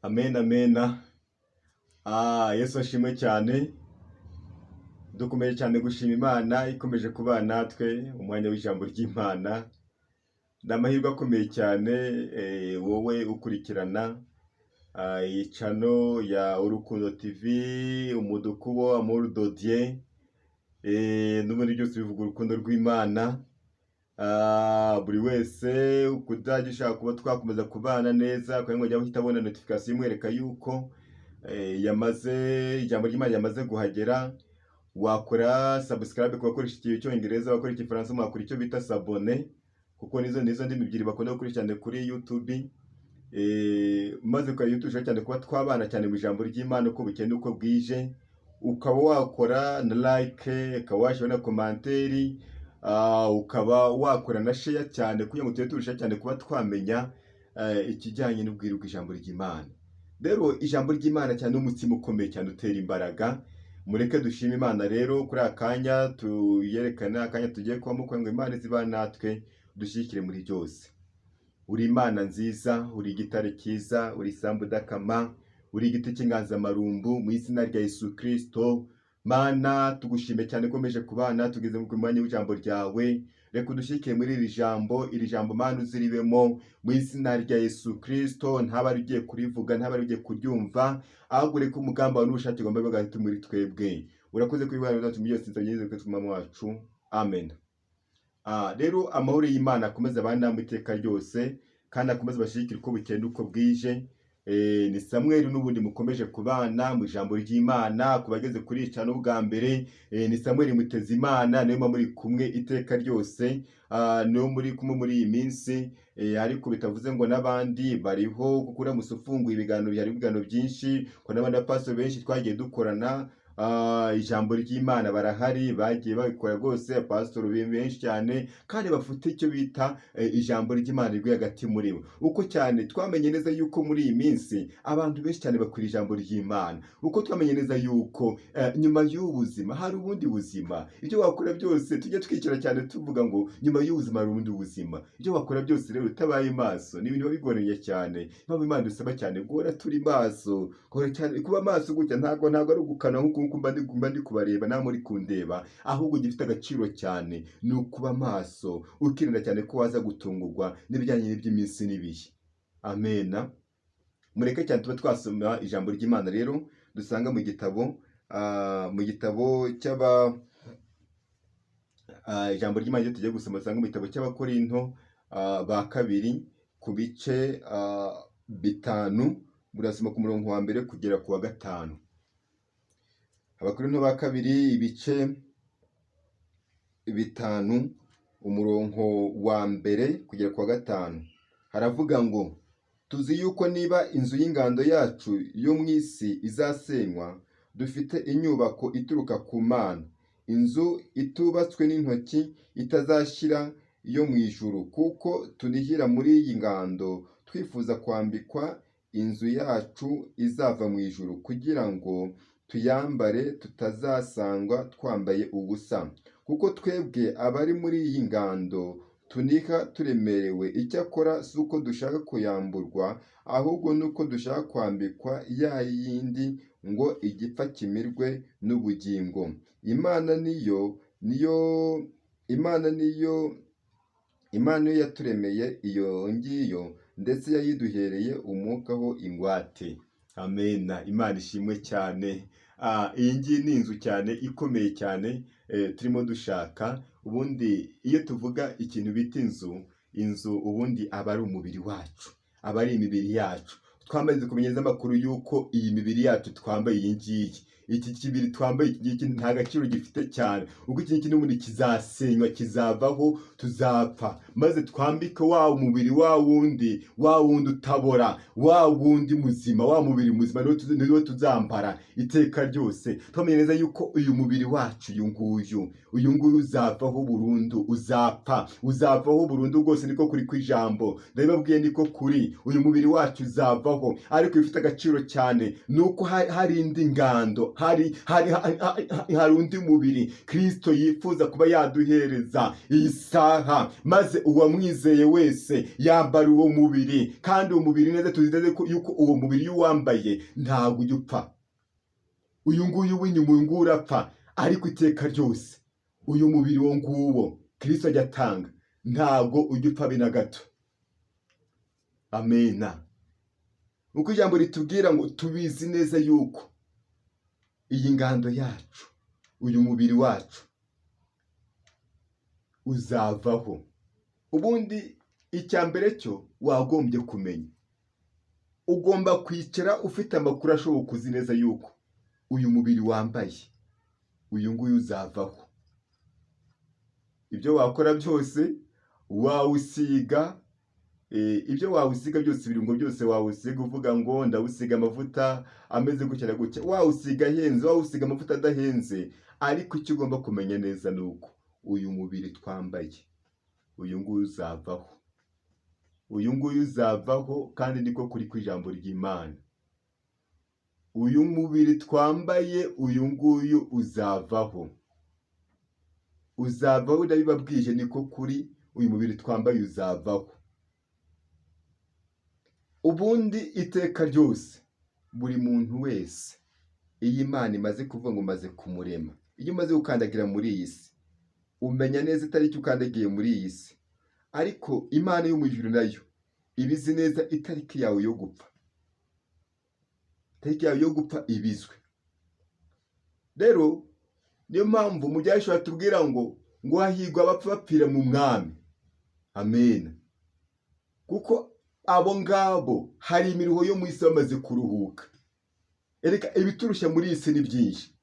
Amen, amen. Yesu ashimwe cyane. Dukomeje cyane gushima Imana ikomeje kubana natwe umwanya w'ijambo ry'Imana. N'amahirwe akomeye cyane wowe ukurikirana iyi channel ya Urukundo TV, umudukubo Amour de Dieu, n'ubundi byose bivuga urukundo rw'Imana. Buri wese ukudagishaka kuba twakomeza kubana neza kandi ngo jya uhitabona notification imwereka yuko yamaze ijambo ry'Imana yamaze guhagera. Wakora subscribe ku bakoresha icyongereza, bakora igifaransa mwakora icyo bita s'abonner, kuko nizo ndimi ebyiri bakunda gukurikirana kuri YouTube. Maze kwa YouTube cyane kuba twabana cyane mu ijambo ry'Imana uko bukene uko bwije, ukaba wakora na like, ukaba washobora na commentaire, ukaba wakora na share cyane kugira ngo turusha cyane kuba twamenya ikijyanye n'ubwiru bw'ijambo ry'Imana. Rero ijambo ry'Imana cyane umutima ukomeye cyane utera imbaraga. Mureke dushima Imana rero kuri akanya tuyerekana akanya tugiye kubamo ngo Imana ziba natwe dushyikire muri byose. Uri Imana nziza, uri igitare cyiza, uri sambu dakama, uri igiti cy'inganzamarumbu mu izina rya Yesu Kristo. Mana tugushime cyane komeje kubana tugeze mu mwanya w'ijambo ryawe. Reka dushyikire muri iri jambo Mana uziribemo mu izina rya Yesu Kristo. Ntabari ugiye kurivuga, ntabari ugiye kuryumva, ahubwo reka umugamba n'ubushake gomba bagahita muri twebwe. Urakoze kwibana natwe byose nzageze kwe tumama wacu. Amen. Rero amahoro y'Imana akomeza abana mu iteka ryose kandi akomeza bashikira uko bukende uko bwije. Ni Samuel n'ubundi mukomeje kubana mu ijambo ry'Imana kubageze kuri icano bwa mbere. Ni Samuel muteze Imana niyo muri kumwe iteka ryose, niyo muri kumwe muri iyi minsi, ariko bitavuze ngo nabandi bariho kukura musufungu ibiganiro byari bigano byinshi ko nabandi pastor benshi twagiye dukorana. Ijambo ry'Imana barahari bagiye babikora rwose, pastor benshi cyane kandi bafite icyo bita ijambo ry'Imana riri hagati muri bo. Uko cyane twamenye neza yuko muri iyi minsi abantu benshi cyane bakora ijambo ry'Imana. Uko twamenye neza yuko nyuma y'ubuzima hari ubundi buzima. Ibyo wakora byose tujye twikira cyane tuvuga ngo nyuma y'ubuzima hari ubundi buzima. Ibyo wakora byose rero utabaye maso ni ibintu bigoranye cyane. Impamvu Imana dusaba cyane gora turi maso, gora cyane kuba maso gutya ntago ari ugukana nkuko kumba ndi kubareba na muri kundeba, ahubwo gifite agaciro cyane ni ukuba maso ukirinda cyane ko waza gutungurwa n'ibijyanye n'iby'iminsi n'ibihe. Amena. Mureke cyane tuba twasoma ijambo ry'Imana rero dusanga mu gitabo ijambo ry'Imana ryo tugiye gusoma dusanga mu gitabo cy'Abakorinto ba kabiri ku bice 5 burasoma ku murongo wa mbere kugera ku wa 5. Abakorinto ba kabiri ibice 5 umurongo wa mbere kugera ku wa 5 haravuga ngo tuzi yuko niba inzu y'ingando yacu yo mu isi izasenywa, dufite inyubako ituruka ku Mana, inzu itubatswe n'intoki itazashira yo mu ijuru, kuko tunihira muri iyi ngando twifuza kwambikwa inzu yacu izava mu ijuru kugira ngo tuyambare tutazasangwa twambaye ubusa. Kuko twebwe abari muri iyi ngando tuniha turemerewe, icyakora si uko dushaka kuyamburwa, ahubwo nuko dushaka kwambikwa ya yindi ngo igipfa kimirwe n'ubugingo. Imana niyo yaturemeye iyo ngiyo, ndetse yayiduhereye umwuka ho ingwate. Amena. Imana ishimwe cyane. Iyi ngiyi ni inzu cyane ikomeye cyane turimo dushaka. Ubundi iyo tuvuga ikintu bita inzu ubundi aba ari umubiri wacu, aba ari imibiri yacu. Twamaze kumenyeza amakuru yuko iyi mibiri yacu twambaye iyi ngiyi, iki kibiri twambaye iki nta gaciro gifite cyane, ubwo iki n'ubundi kizasenywa kizavaho tuzapfa, maze twambike wa mubiri wa wundi utabora, wa wundi muzima, wa mubiri muzima niwo tuzambara iteka ryose. Twamenye neza yuko uyu mubiri wacu uyu nguyu uzavaho burundu, uzavaho burundu rwose. Niko kuri kw'ijambo ndabibabwiye, niko kuri uyu mubiri wacu uzavaho, ariko ifite agaciro cyane nuko hari indi ngando, hari undi mubiri Kristo yifuza kuba yaduhereza iyi saha, maze uwamwizeye wese yambara uwo mubiri, kandi uwo mubiri neza tuzi neza yuko uwo mubiri iyo uwambaye ntabwo ujya upfa. Uyu nguyu w'inyuma, uyu nguyu urapfa, ariko iteka ryose uyu mubiri wo nguwo Kristo ajya atanga ntabwo ujya upfa na gato. Amena. Uko ijambo ritubwira ngo tubizi neza yuko iyi ngando yacu, uyu mubiri wacu uzavaho. Ubundi icya mbere cyo wagombye kumenya, ugomba kwicara ufite amakuru ashoboka, uzi neza yuko uyu mubiri wambaye uyu nguyu uzavaho. Ibyo wakora byose wawusiga, ibyo wawusiga byose, ibirungo byose wawusiga uvuga ngo ndawusiga amavuta ameze gutya na gutya, wawusiga ahenze, wawusiga amavuta adahenze, ariko icyo ugomba kumenya neza ni uko uyu mubiri twambaye uyu nguyu uzavaho. Uyu nguyu uzavaho, kandi niko kuri kw'ijambo ry'Imana. Uyu mubiri twambaye uyu nguyu uzavaho. Uzavaho, ndabibabwije, niko kuri. Uyu mubiri twambaye uzavaho. Ubundi iteka ryose buri muntu wese, iyi Imana imaze kuvuga ngo maze kumurema, iyo umaze gukandagira muri iyi si, umenya neza itariki ukandagiye muri iyi si, ariko Imana yo mu ijuru nayo ibizi neza itariki yawe yo gupfa. Itariki yawe yo gupfa ibizwe. Rero niyo mpamvu mu byahishwe batubwira ngo hahirwa abapfa bapfira mu mwami. Amen. Kuko abo ngabo hari imiruho yo mu isi bamaze kuruhuka. Ereka ibiturushya muri iyi si ni byinshi,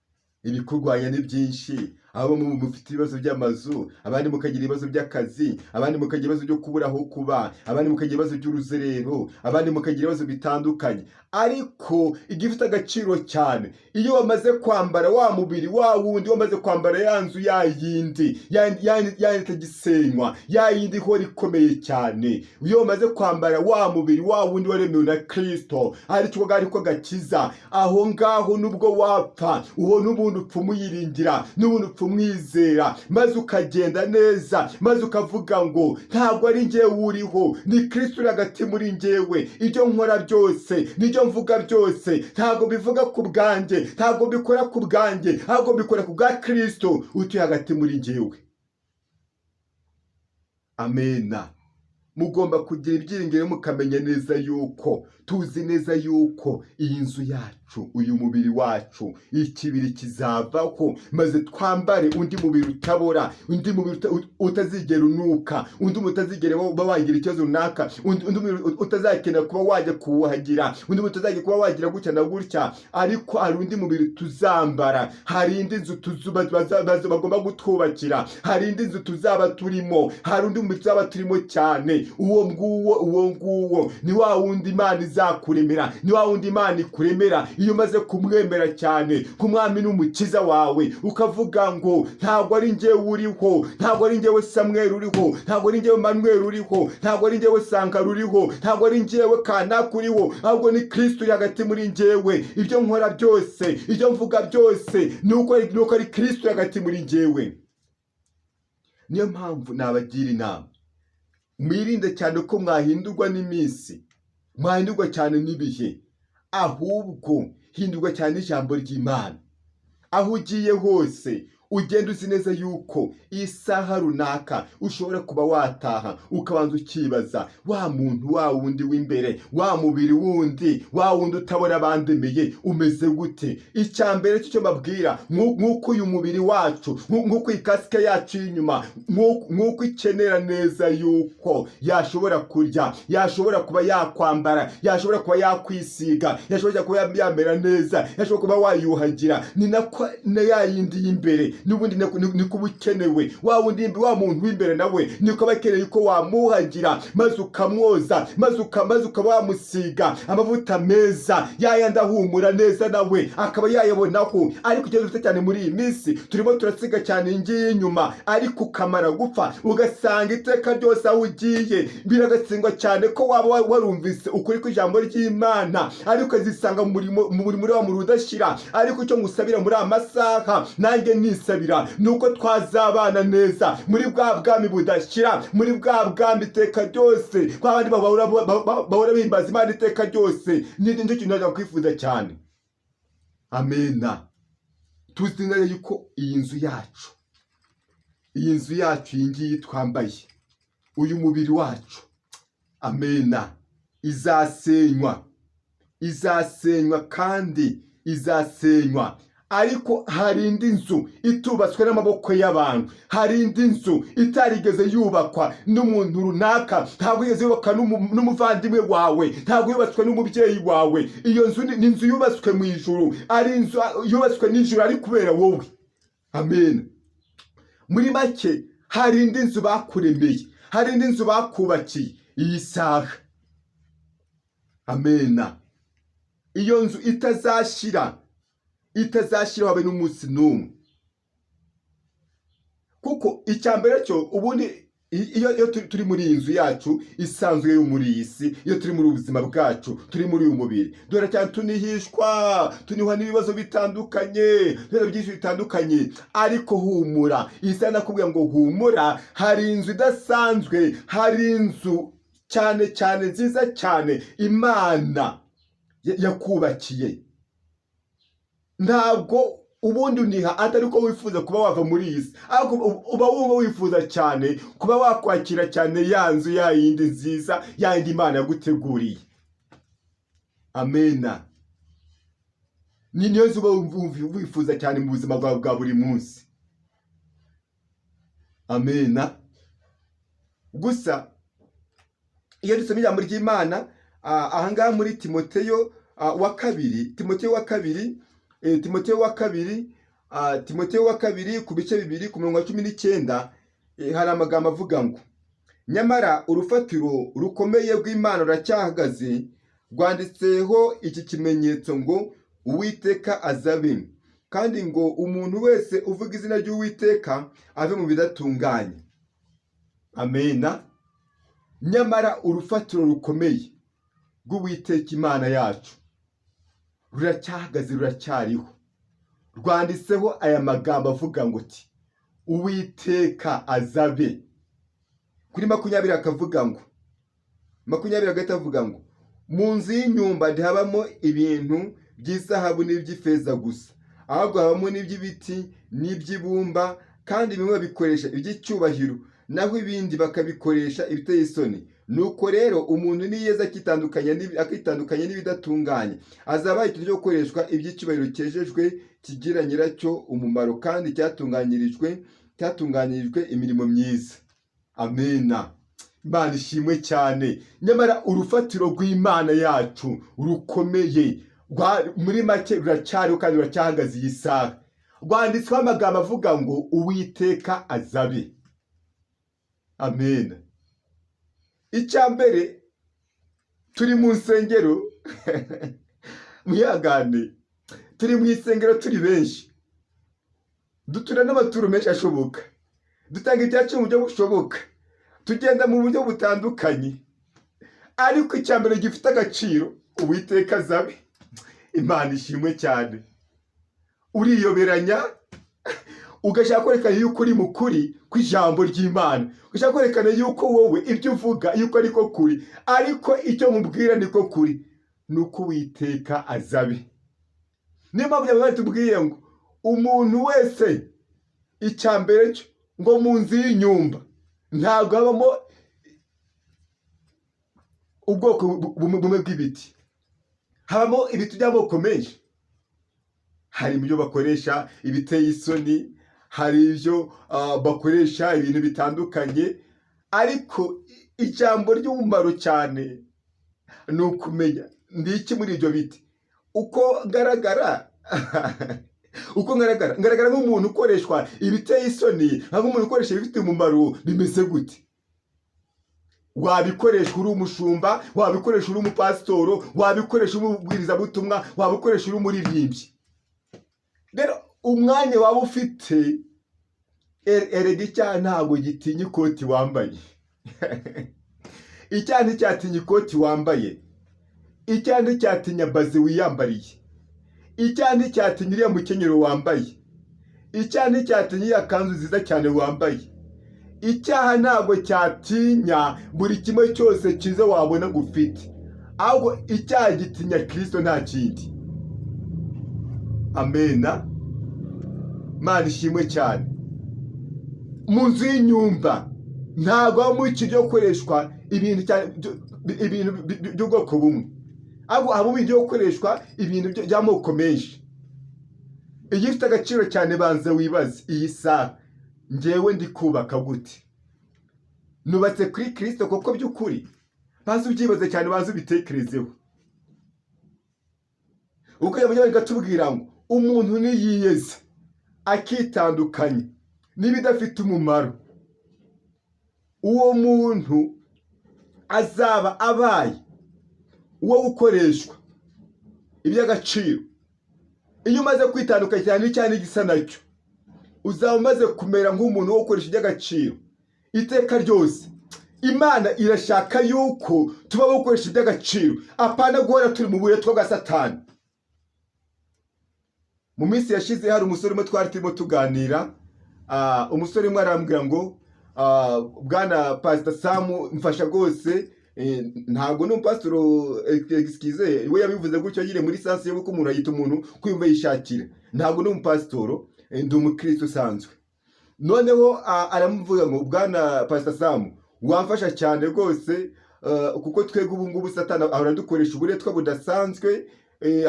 ibikurwanya ni byinshi. Abo mufite ibibazo by'amazu, abandi mukagira ibibazo by'akazi, abandi mukagira ibibazo byo kubura aho kuba, abandi mukagira ibibazo by'uruzerero, abandi mukagira ibibazo bitandukanye. Ariko igifite agaciro cyane, iyo wamaze kwambara wa mubiri wa wundi, wamaze kwambara ya nzu ya yindi itagisenywa, ya yindi ihora ikomeye cyane, iyo wamaze kwambara wa mubiri wa wundi waremewe na Kristo, ariko gakiza, aho ngaho nubwo wapfa, uwo n'ubundi upfa umuyiringira, n'ubundi upfa umwizera, maze ukagenda neza, maze ukavuga ngo ntabwo ari njyewe uriho, ni Kristo uri hagati muri njyewe. Ibyo nkora byose, n'ibyo mvuga byose, ntabwo bivuga ku bwanjye, ntabwo bikora ku bwanjye, ahubwo bikora ku bwa Kristo utuye hagati muri njyewe. Amena. Mugomba kugira ibyiringiro, mukamenya neza yuko, tuzi neza yuko iyi nzu yacu, uyu mubiri wacu, ikibiri kizavaho, maze twambare undi mubiri utabora, undi mubiri utazigera unuka, undi mubiri utazigera wagira ikibazo runaka, undi mubiri utazakenera kuba wajya kuwuhagira, undi mubiri utazagira kuba wagira gutya na gutya, ariko hari undi mubiri tuzambara. Hari indi nzu bagomba gutwubakira, hari indi nzu tuzaba turimo, hari undi mubiri tuzaba turimo cyane. Uwo nguwo ni wa wundi Imana izakuremera, ni wa wundi Imana ikuremera iyo umaze kumwemera cyane, kumwami n'umukiza wawe, ukavuga ngo ntabwo ari njyewe uriho, ntabwo ari njyewe Samuel uriho, ntabwo ari njyewe Manuel uriho, ntabwo ari njyewe Sankara uriho, ntabwo ari njyewe Kanaka uriho, ahubwo ni Kristo uri hagati muri njyewe. Ibyo nkora byose, ibyo mvuga byose, nuko ari Kristo uri hagati muri njyewe. Niyo mpamvu nabagira inama, mwirinde cyane ko mwahindurwa n'iminsi, mwahindurwa cyane n'ibihe, ahubwo hindurwa cyane ijambo ry'Imana. Aho ugiye hose ugenda uzi neza yuko isaha runaka ushobora kuba wataha, ukabanza ukibaza wa muntu wa wundi w'imbere, wa mubiri wundi, wa wundi utabona abandemeye, umeze gute? Icya mbere cyo mbabwira, nk'uko uyu mubiri wacu, nk'uko ikasike yacu y'inyuma, nk'uko ikenera neza yuko yashobora kurya, yashobora kuba yakwambara, yashobora kuba yakwisiga, yashobora kuba yamera neza, yashobora kuba wayuhagira, ni nako na ya yindi y'imbere n'ubundi niko ukenewe. Wa muntu w'imbere nawe niko bakeneye ko wamuhagira maze ukamwoza, maze ukaba wamusiga amavuta meza, yayandi ahumura neza nawe akaba yayabonaho. Ariko icyo dufite cyane muri iyi minsi, turimo turasiga cyane ingiye inyuma, ariko ukamara gupfa ugasanga iteka ryose aho ugiye biragatsindwa cyane ko waba warumvise ukuri kw'ijambo ry'Imana, ariko ukazisanga muri wa muri udashira. Ariko icyo ngusabira muri amasaha, nanjye nisabira, nuko twazabana neza muri bwa bwami budashira, muri bwa bwami iteka ryose, kwa bandi bahora bihimbaza Imana iteka ryose. Nicyo kintu najya kwifuza cyane. Amena. Tuzi neza yuko iyi nzu yacu iyi ngiyi twambaye, uyu mubiri wacu, amena, izasenywa kandi izasenywa. Ariko hari indi nzu itubatswe n'amaboko y'abantu, hari indi nzu itarigeze yubakwa n'umuntu runaka, ntabwo yigeze yubakwa n'umuvandimwe wawe, ntabwo yubatswe n'umubyeyi wawe. Iyo nzu ni inzu yubatswe mu ijuru, ari inzu yubatswe n'ijuru ari kubera wowe. Amen. Muri make, hari indi nzu bakuremeye, hari indi nzu bakubakiye iyi saha. Amena. Iyo nzu itazashira habe n'umunsi n'umwe. Kuko icyambere cyo ubundi iyo turi muri iyi nzu yacu isanzwe yo muri iyi si, iyo turi muri ubuzima bwacu, turi muri uyu mubiri, dore cyane tunihwa n'ibibazo bitandukanye, byinshi bitandukanye. Ariko humura, isa nakubwira ngo humura, hari inzu idasanzwe, hari inzu cyane cyane nziza cyane Imana yakubakiye. Ntabwo ubundi uniha atari ko wifuza kuba wava muri iyi si, ariko uba wumva wifuza cyane kuba wakwakira cyane ya nzu yindi nziza, yindi Imana yaguteguriye. Amena. Niyo nzu uba wifuza cyane mu buzima bwawe bwa buri munsi. Amena. Gusa iyo dusomye ijambo ry'Imana ahangaha muri Timoteyo wa kabiri ku bice 2 ku murongo wa 19 hari amagambo avuga ngo, nyamara urufatiro rukomeye rw'Imana ruracyahagaze, rwanditseho iki kimenyetso ngo Uwiteka azabe, kandi ngo umuntu wese uvuga izina ry'Uwiteka ave mu bidatunganye. Amena. Nyamara urufatiro rukomeye rw'Uwiteka Imana yacu ruracyahagaze, ruracyariho, rwanditseho aya magambo avuga ngo ti Uwiteka azabe. Kuri 20 akavuga ngo, 20 avuga ngo, mu nzu y'inyumba ntihabamo ibintu by'izahabu n'iby'ifeza gusa, ahubwo habamo n'iby'ibiti n'iby'ibumba, kandi bimwe babikoresha iby'icyubahiro, naho ibindi bakabikoresha ibiteye isoni. Nuko rero umuntu niyeza akitandukanya n'ibidatunganye, azaba ikintu cyo gukoreshwa iby'icyubahiro cyejejwe, kigira nyiracyo umumaro kandi cyatunganyirijwe imirimo myiza. Amena. Imana ishimwe cyane. Nyamara urufatiro rw'Imana yacu rukomeye, muri make ruracyariho kandi ruracyahagaze iyi saha. Rwanditsweho amagambo avuga ngo Uwiteka azabe. Amen. Icyambere, turi mu nsengero mwihangane, turi mu isengero turi benshi, dutura n'amaturo menshi ashoboka, dutanga ibyacu mu buryo bushoboka, tugenda mu buryo butandukanye, ariko icyambere gifite agaciro Uwiteka azabe. Imana ishimwe cyane. Uriyoberanya ugashaka kwerekana yuko uri mukuri kw'ijambo ry'Imana, ugashaka kwerekana yuko wowe ibyo uvuga yuko ariko kuri, ariko icyo mubwira niko kuri, nuko Uwiteka azabe. Niyo mpamvu y'abandi tubwiye ngo umuntu wese icyambere cyo ngo mu nzu y'inyumba ntabwo habamo ubwoko bumwe bw'ibiti, habamo ibiti by'amoko menshi. Hari ibyo bakoresha ibiteye isoni, hari ibyo bakoresha ibintu bitandukanye, ariko ijambo ry'umumaro cyane ni ukumenya ndiki muri ibyo biti. Uko garagara uko ngaragara nk'umuntu ukoreshwa ibiteye isoni, nk'umuntu ukoresha ibifite umumaro, bimeze gute? Wabikoresha uri umushumba, wabikoresha uri umupasitoro, wabikoresha uri umubwirizabutumwa, wabikoresha uri umuririmbyi. Rero umwanya waba ufite, erega icyaha ntabwo gitinya ikoti wambaye. Icyaha nticyatinya ikoti wambaye, icyaha nticyatinya baze wiyambariye, icyaha nticyatinya uriya mukenyero wambaye, icyaha nticyatinya iriya kanzu nziza cyane wambaye. Icyaha ntabwo cyatinya buri kimwe cyose cyiza wabona gufite, ahubwo icyaha gitinya Kristo nta kindi. Amena. Mana ishimwe cyane. Mu nzu y'inyumba ntabwo habamo iki byo gukoreshwa ibintu by'ubwoko bumwe, ahubwo habamo ibyo gukoreshwa ibintu by'amoko menshi. Igifite agaciro cyane, banza wibaze iyi saha, njyewe ndi kubaka gute? Nubatse kuri Kristo koko by'ukuri? Banza ubyibaze cyane, banza ubitekerezeho. Uko yabonye gatubwira ngo umuntu niyiyeze akitandukanya n'ibidafite umumaro, uwo muntu azaba abaye uwo gukoreshwa iby'agaciro. Iyo umaze kwitandukanya cyane n'icyaha n'igisa nacyo, uzaba umaze kumera nk'umuntu wo gukoresha iby'agaciro iteka ryose. Imana irashaka yuko tuba gukoresha iby'agaciro, apana guhora turi mu buretwa bwa Satani. Mu minsi yashize hari umusore umwe twari turimo tuganira, umusore umwe arambwira ngo bwana Pastor Sam, mfasha rwose, ntabwo ni umupasitoro excuse, we yabivuze gutyo yire muri sansi yo ko umuntu ayita umuntu kwiyumva yishakira. Ntabwo ni umupasitoro, ndi umukristo usanzwe. Noneho aramuvuga ngo bwana Pastor Sam, wamfasha cyane rwose, kuko twebwe ubu ngubu Satani ahora dukoresha uburetwa budasanzwe,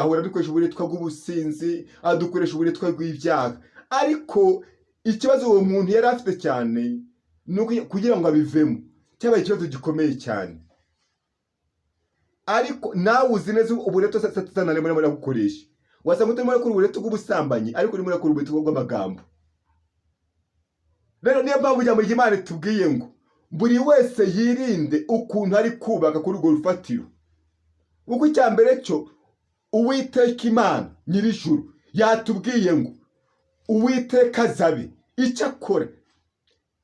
ahora dukoresha uburetwa bw'ubusinzi, adukoresha uburetwa bw'ibyaha. Ariko ikibazo uwo muntu yari afite cyane ni kugira ngo abivemo, cyabaye ikibazo gikomeye cyane. Ariko nawe uzi neza uburetwa Satani arimo aragukoresha. Wasanga utarimo urakora uburetwa bw'ubusambanyi, ariko urimo urakora uburetwa bw'amagambo. Rero niyo mpamvu ijambo ry'Imana tubwiye ngo buri wese yirinde ukuntu ari kubaka kuri urwo rufatiro. Kuko icya mbere cyo, Uwiteka Imana nyir'ijuru yatubwiye ngo Uwiteka azabe icyo akora.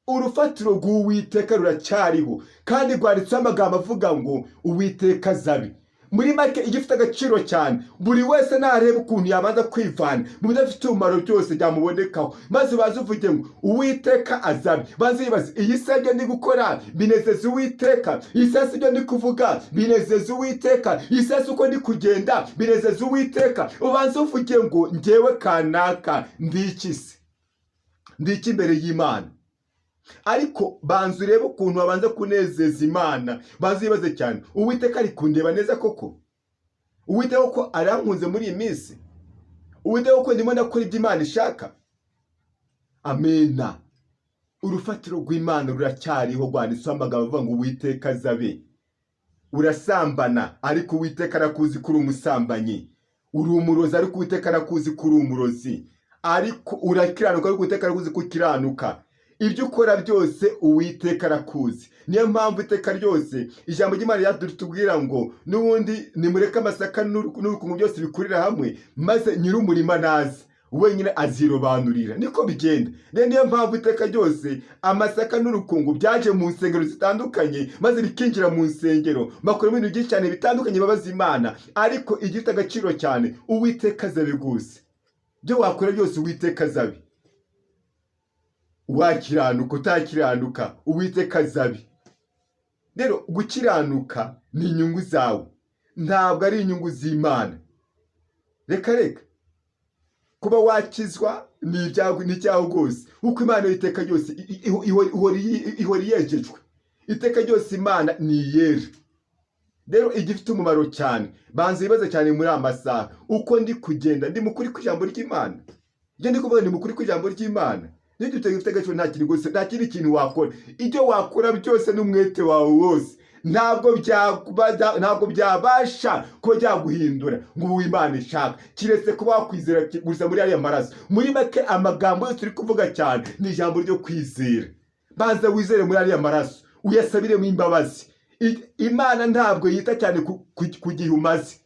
Urufatiro rw'Uwiteka ruracyariho, kandi rwanditseho amagambo avuga ngo Uwiteka azabe. Muri make igifite agaciro cyane, buri wese nareba ukuntu yabanza kwivana mu bidafite umumaro byose byamubonekaho, maze baze uvuge ngo Uwiteka azabe. Baze yibaze, iyi se ibyo ndi gukora binezeza Uwiteka? Iyi se ibyo ndi kuvuga binezeza Uwiteka? Iyi se uko ndi kugenda binezeza Uwiteka? Ubanze uvuge ngo njyewe kanaka ndiki se? Ndiki imbere y'Imana? Ariko banza urebe ukuntu wabanza kunezeza Imana. Banza yibaze cyane, Uwiteka ari kundeba neza koko? Uwiteka ko arankunze muri iyi minsi? Uwiteka ko ndimo ndakora ibyo Imana ishaka? Amena. Urufatiro rw'Imana ruracyariho, rwanditseho amagambo avuga ngo Uwiteka azabe. Urasambana, ariko Uwiteka arakuzi ko uri umusambanyi. Uri umurozi, ariko Uwiteka arakuzi ko uri umurozi. Ariko urakiranuka, ariko Uwiteka arakuzi ko ukiranuka. Ibyo ukora byose Uwiteka arakuzi. Niyo mpamvu iteka ryose ijambo ry'Imana yatubwira ngo n'ubundi nimureke amasaka n'urukungu byose bikurira hamwe, maze nyir'umurima naze wenyine azirobanurira. Niko bigenda. Niyo mpamvu iteka ryose amasaka n'urukungu byaje mu nsengero zitandukanye, maze bikinjira mu nsengero bakora ibintu byinshi cyane bitandukanye babaza Imana. Ariko igifite agaciro cyane, Uwiteka azabe gusa. Byo wakora byose Uwiteka azabe. Wakiranuka utakiranuka, Uwiteka azabe. Rero gukiranuka ni inyungu zawe, ntabwo ari inyungu z'Imana. Reka kuba wakizwa ni icyaho rwose, kuko Imana iteka ryose ihora yejejwe. Iteka ryose Imana ni iyera. Rero igifite umumaro cyane, banza ibibazo cyane muri amasaha, uko ndi kugenda ndi mukuri ku ijambo ry'Imana? Njye ndi kuvuga ndi mukuri ku ijambo ry'Imana? Nigute gifite agaciro? Nta kintu rwose, nta kindi kintu wakora. Ibyo wakora byose n'umwete wawe wose, ntabwo byabasha kuba byaguhindura ngo ubu Imana ishaka, kiretse kuba wakwizera gusa muri ariya maraso. Muri make amagambo yose turi kuvuga cyane ni ijambo ryo kwizera. Banza wizere muri ariya maraso, uyasabiremo imbabazi. Imana ntabwo yita cyane ku gihe umaze.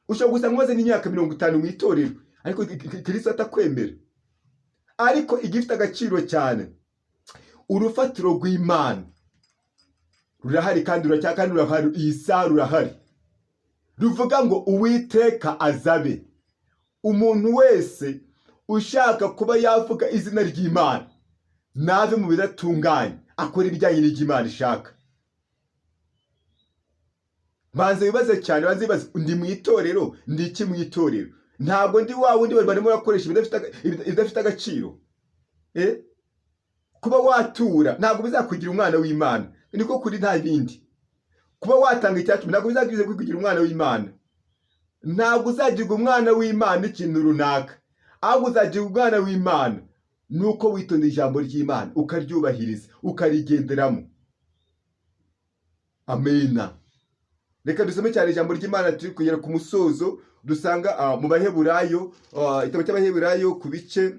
Ushobora gusanga umaze n'imyaka 50 mu itorero ariko Kristo atakwemera. Ariko igifite agaciro cyane, urufatiro rw'Imana rurahari kandi rurahari. Iyi saha rurahari, ruvuga ngo Uwiteka azabe. Umuntu wese ushaka kuba yavuga izina ry'Imana nave mu bidatunganye, akora ibijyanye n'Imana ishaka. Banze bibaze cyane, banze bibaze, ndi mu itorero, ndi iki mu itorero? Ntabwo ndi wa wundi barimo barakoresha ibidafite agaciro. Kuba watura ntabwo bizakugira umwana w'Imana, niko kuri nta bindi. Kuba watanga icyacumi ntabwo bizagize kugira umwana w'Imana. Ntabwo uzagirwa umwana w'Imana ikintu runaka, ahubwo uzagirwa umwana w'Imana nuko witondera ijambo ry'Imana, ukaryubahiriza, ukarigenderamo. Amena. Reka dusome cyane ijambo ry'Imana, turi kugera ku musozo. Dusanga mu Baheburayo, igitabo cy'Abaheburayo ku bice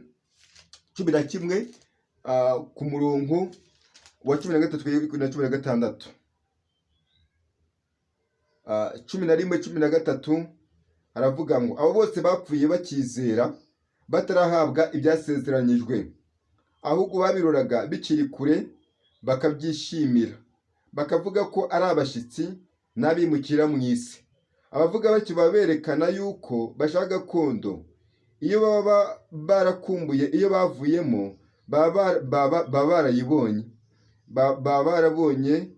11 ku murongo wa 13 na 16. 11:13 haravuga ngo abo bose bapfuye bakizera, batarahabwa ibyasezeranyijwe, ahubwo babiroraga bikiri kure, bakabyishimira, bakavuga ko ari abashyitsi n'abimukira mu isi. Abavuga batyo baberekana yuko bashaka gakondo. Iyo baba barakumbuye iyo bavuyemo, baba barayibonye, baba barabonye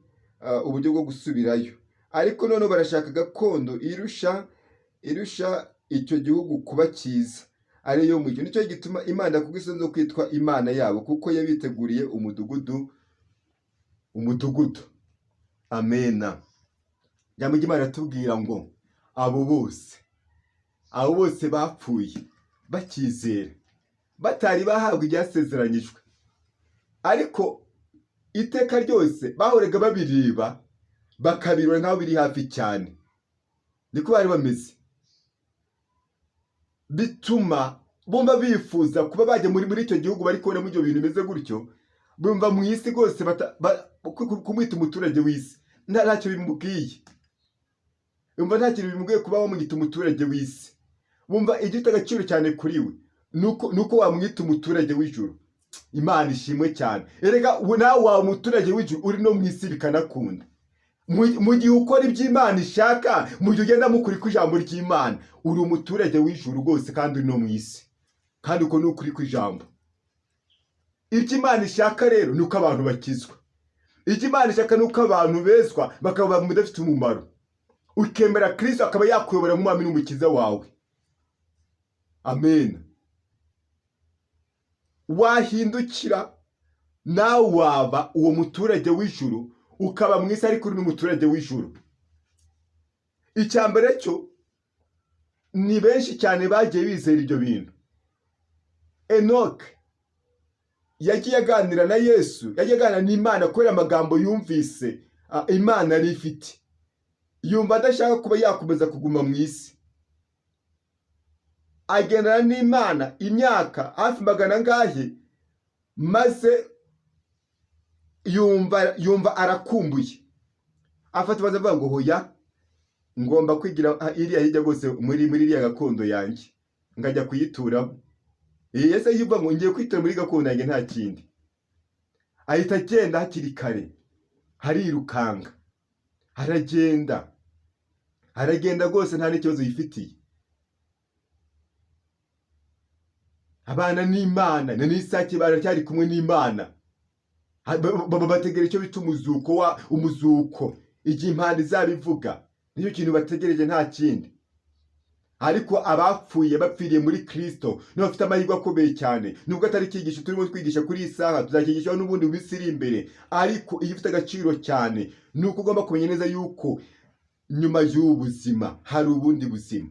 uburyo bwo gusubirayo. Ariko none barashaka gakondo irusha icyo gihugu kuba cyiza, ariyo mu gihe. Nicyo gituma Imana kubw'isonzo kwitwa Imana yabo, kuko yabiteguriye umudugudu. Amena. Jambo ry'Imana ratubwira ngo abo bose bapfuye bakizera, batari bahabwa ibyasezeranyijwe, ariko iteka ryose bahoraga babireba, bakabirora nk'aho biri hafi cyane. Niko bari bameze. Bituma bumva bifuza kuba bajya muri icyo gihugu bari kubona mu ibyo bintu bimeze gutyo. Bumva mu isi rwose kumwita umuturage w'isi ntacyo bimubwiye. Bumva nta kintu bimubwiye kuba wamwita umuturage w'isi. Bumva igifite agaciro cyane kuri we nuko wamwita umuturage w'ijuru. Imana ishimwe cyane. Erega nawe wa umuturage w'ijuru uri no mu isi bikanakunda. Mu gihe ukora iby'Imana ishaka, mu gihe ugenda mukuri ku ijambo ry'Imana, uri umuturage w'ijuru rwose kandi uri no mu isi. Kandi uko ni ukuri ku ijambo. Iby'Imana ishaka rero nuko abantu bakizwa. Iby'Imana ishaka nuko abantu bezwa, bakaba mudafite umumaro. Ukemera Kristo akaba yakuyobora nk'umwami n'umukiza wawe. Amen. Wahindukira nawe waba uwo muturage w'ijuru, ukaba mu isi ariko uri n'umuturage w'ijuru. Icyambere cyo ni benshi cyane bagiye bizera ibyo bintu. Enoke yagiye aganira na Yesu, yagiye aganira n'Imana kubera amagambo yumvise Imana yari ifite. Yumva adashaka kuba yakomeza kuguma mu isi. Agendana n'Imana imyaka hafi 100 maze yumva arakumbuye. Afata bazavuga ngo hoya, ngomba kwigira iriya hirya rwose muri iriya gakondo yanjye, ngajya kuyituramo. Yesu yumva ngo ngiye kwitura muri gakondo yanjye nta kindi. Ahita agenda hakiri kare, harirukanga, aragenda rwose nta n'ikibazo yifitiye. Abana n'Imana n'isake baracyari kumwe n'Imana. Bategera icyo bita umuzuko, igihe impanda izabivuga, niyo kintu bategereje nta kindi. Ariko abapfuye bapfiriye muri Kristo nibo bafite amahirwe akomeye cyane. Nubwo atari cyigisho turimo twigisha kuri iyi saha, tuzakigishaho n'ubundi minsi iri imbere. Ariko iyo ufite agaciro cyane nuko ugomba kumenya neza yuko nyuma y'ubuzima hari ubundi buzima.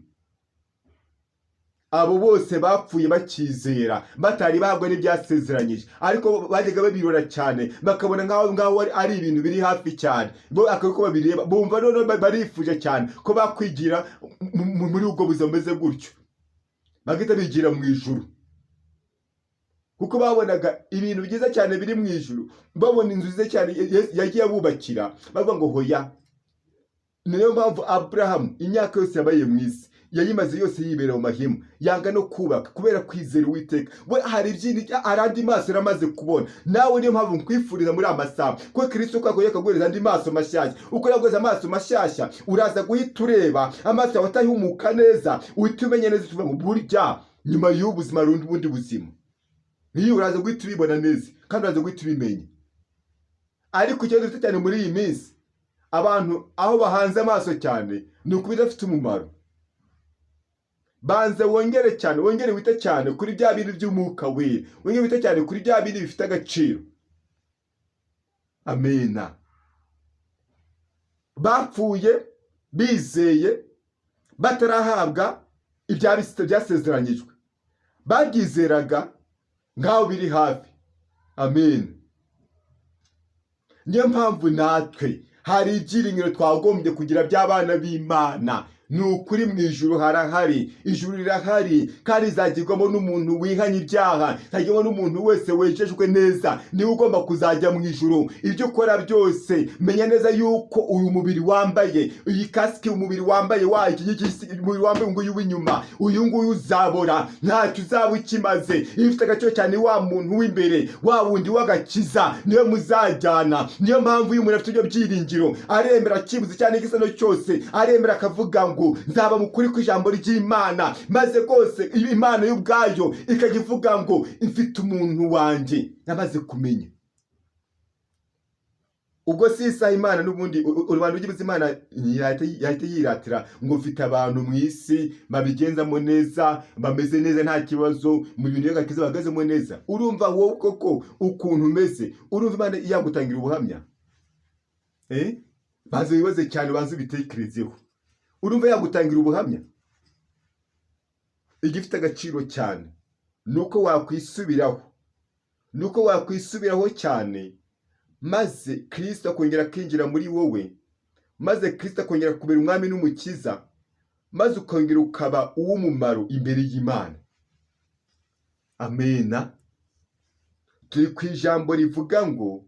abo bose bapfuye bakizera batari bagwa n'ibyasezeranyije, ariko bajyaga babirora cyane bakabona ngaho ari ibintu biri hafi cyane, bo akako babireba bumva none barifuje cyane ko bakwigira muri ubwo buzima bumeze gutyo, bagahita bigira mu ijuru, kuko babonaga ibintu byiza cyane biri mu ijuru, babona inzu nziza cyane yagiye abubakira, bavuga ngo hoya. Niyo mpamvu Aburahamu imyaka yose yabaye mu isi yayimaze yose yibera mu mahema, yanga no kubaka kubera kwizera Uwiteka. We hari ibyindi arandi maso yaramaze kubona. Nawe niyo mpamvu nkwifuriza muri amasaha ko Kristo kwagoye akaguhereza andi maso mashyashya. Uko yaguhereza amaso mashyashya uraza guhita ureba, amaso yawe atahumuka neza, uhita umenya neza uvuga ngo burya nyuma y'ubuzima hari ubundi buzima. Niyo uraza guhita ubibona neza kandi uraza guhita ubimenya. Ariko icyo dufite cyane muri iyi minsi, abantu aho bahanze amaso cyane ni uko bidafite umumaro. Banze wongere cyane, wongere wite cyane kuri bya bintu by'umwuka wera, wongere wite cyane kuri bya bintu bifite agaciro. Amena. Bapfuye bizeye batarahabwa ibyasezeranyijwe, babyizeraga ngaho biri hafi. Amen. Niyo mpamvu natwe hari ibyiringiro twagombye kugira by'abana b'Imana. Ni ukuri mu ijuru harahari, ijuru rirahari, kandi izagirwamo n'umuntu wihanye ibyaha, izagirwamo n'umuntu wese wejejwe neza, niwe ugomba kuzajya mu ijuru. Ibyo ukora byose menya neza yuko uyu mubiri wambaye, iyi kasike umubiri wambaye umubiri wambaye nguyu w'inyuma, uyu nguyu uzabora, ntacyo uzaba ukimaze. Iyo ufite agaciro cyane wa muntu w'imbere, wa wundi w'agakiza, niwe muzajyana. Niyo mpamvu uyu muntu afite ibyo byiringiro, aremera akibuze cyane igisano cyose, aremera akavuga ngo nzaba mukuri ku ijambo ry'Imana, maze rwose Imana y'ubwayo ikajya ivuga ngo mfite umuntu wanjye namaze kumenya. Ubwo si isaha Imana n'ubundi urubanda rw'ibiza Imana yahita yiratira ngo mfite abantu mu isi babigenzamo neza, bameze neza nta kibazo, mu bintu y'agakiza bahagazemo neza. Urumva wowe koko ukuntu umeze, urumva Imana yagutangira ubuhamya? Baze wibaze cyane, banze ubitekerezeho. Urumva yagutangira ubuhamya? Igifite agaciro cyane nuko wakwisubiraho, cyane, maze Kristo akongera kwinjira muri wowe, maze Kristo akongera kubera umwami n'umukiza, maze ukongera ukaba uw'umumaro imbere y'Imana. Amena. Turi ku ijambo rivuga ngo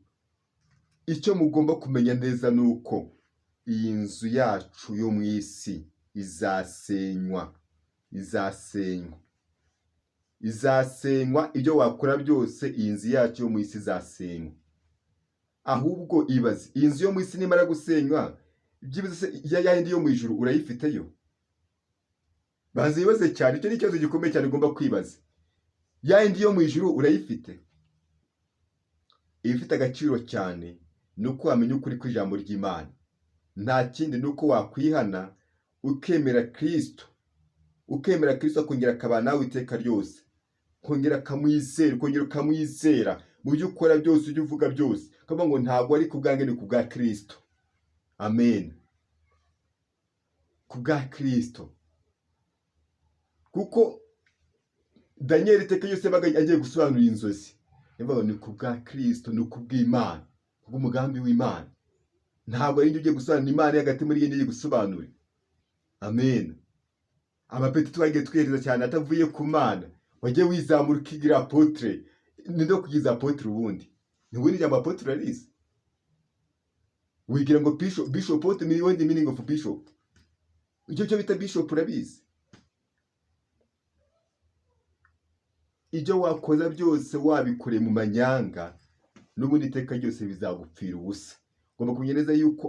icyo mugomba kumenya neza nuko iyi nzu yacu yo mu isi izasenywa. Ibyo wakora byose, iyi nzu yacu yo mu isi izasenywa. Ahubwo ibaze, iyi nzu yo mu isi nimara gusenywa, byibuze yayindi yo mu ijuru urayifiteyo? Baze wibaze cyane, icyo ni ikibazo gikomeye cyane ugomba kwibaza. Yayindi yo mu ijuru urayifite? Ifite agaciro cyane nuko wamenya ukuri ku ijambo ry'Imana. Nta kindi nuko wakwihana ukemera Kristo, akongera akaba nawe iteka ryose, kongera ukamwizera mu byo ukora byose, ujye uvuga byose, ukavuga ngo ntabwo ari ku bwanjye, ni ku bwa Kristo. Amen. Ku bwa Kristo. Kuko Daniel iteka yose yabaga agiye gusobanura inzozi, yavuga ni ku bwa Kristo, ni ku bw'Imana, ku bw'umugambi w'Imana. Ntabwo ari ugiye gusobanura Imana hagati muri yindi gusobanura. Amen. Amapeti twagiye twihereza cyane atavuye ku Mana, wagiye wizamura ukigira apotre. Ni ndo kugiza apotre ubundi. Ntuburi jambo apotre arize. Wigira ngo bishop apotre ni the meaning of bishop. Icyo cyo bita bishop urabizi. Ibyo wakoza byose wabikure mu manyanga, n'ubundi iteka ryose bizagupfira ubusa. Ugomba kumenya neza yuko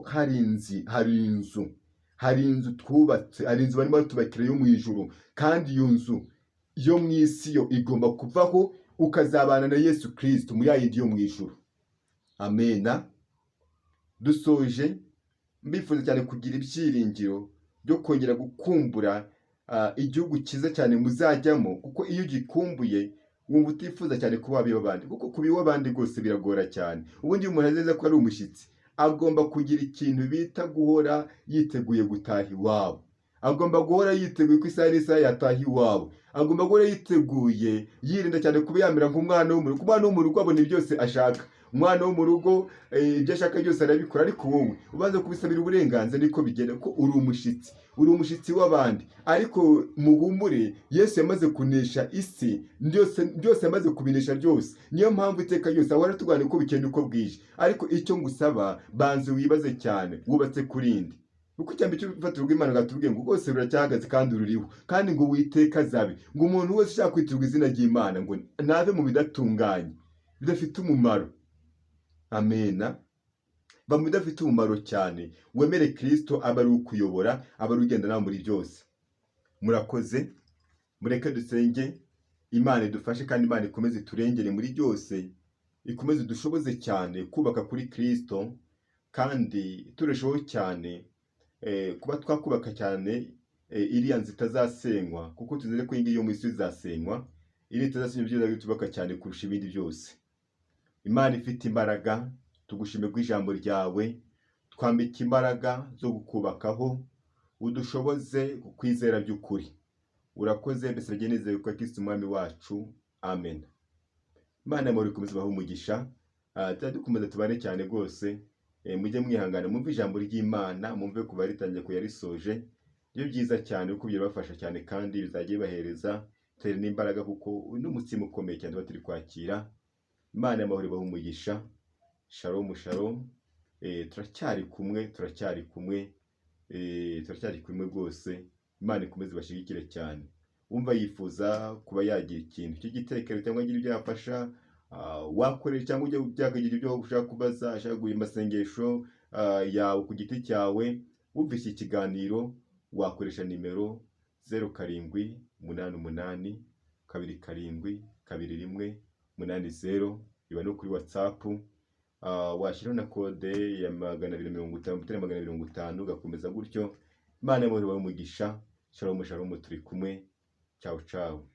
hari inzu twubatse, hari inzu barimo batubakira yo mu ijuru, kandi iyo nzu yo mu isi yo igomba kuvaho ukazabana na Yesu Kristo muri yindi yo mu ijuru. Amena. Dusoje mbifuza cyane kugira ibyiringiro byo kongera gukumbura igihugu cyiza cyane muzajyamo, kuko iyo ugikumbuye wumva utifuza cyane kuba abandi, kuko kubiwa abandi rwose biragora cyane. Ubundi umuntu azeza ko ari umushyitsi, agomba kugira ikintu bita guhora yiteguye gutaha iwabo, agomba guhora yiteguye ko isaha n'isaha yataha iwawe, agomba guhora yiteguye yirinda cyane kuba yamera nk'umwana wo mu rugo. Umwana wo mu rugo abona byose ashaka, umwana wo mu rugo ibyo ashaka byose arabikora, ariko wowe ubanza kubisabira uburenganzira. Niko bigenda, ko uri umushyitsi w'abandi. Ariko muhumure, Yesu yamaze kunesha isi byose, yamaze kubinesha byose. Niyo mpamvu iteka ryose ahora atugana uko bikenda uko bwije. Ariko icyo ngusaba, banze wibaze cyane, wubatse kurindi. Kuko icyambi cy'urufatiro rw'Imana gatubwiye ngo rwose ruracyahagaze kandi ruriho, kandi ngo witeka azabe. Ngo umuntu wese ushaka kwitirwa izina ry'Imana ngo nave mu bidatunganye, bidafite umumaro. Amena. Ba mu bidafite umumaro cyane, wemere Kristo aba ari ukuyobora, aba ari ugenda nawe muri byose. Murakoze, mureke dusenge. Imana idufashe kandi Imana ikomeze iturengere muri byose, ikomeze dushoboze cyane kubaka kuri Kristo, kandi turushaho cyane kuba twakubaka cyane iriya nzu itazasenywa, kuko tuzere ko iyi ngiyi yo mu isi izasenywa. Iri itazasenywa byiza bitubaka cyane kurusha ibindi byose. Imana ifite imbaraga, tugushime ku ijambo ryawe, twambika imbaraga zo gukubakaho, udushoboze kwizera by'ukuri. Urakoze, mbese bageneze kwa Kristo umwami wacu. Amen. Imana muri kumeze baho umugisha, dukomeza tubane cyane rwose. Mujye mwihangana mwumve ijambo ry'Imana, mwumve kuba ritangiye kuyarisoje. Byo byiza cyane kuko birabafasha cyane, kandi bizagiye bahereza tere n'imbaraga, kuko n'umutsima ukomeye cyane batiri kwakira. Imana y'amahoro ibahe umugisha. Shalom shalom. Turacyari kumwe rwose. Imana ikomeze ibashyigikire cyane. Wumva yifuza kuba yagira ikintu cy'igitekerezo cyangwa agira ibyo yafasha, wakoresha cyangwa ujya byakagira ibyo ushaka kubaza, ashaka guha amasengesho yawe ku giti cyawe, wumvise ikiganiro, wakoresha nimero 078827722180. iba no kuri WhatsApp. Washyiraho na kode ya 250 ugakomeza gutyo. Imana y'amahoro ibahe umugisha. Shalom shalom, turi kumwe. Ciao ciao.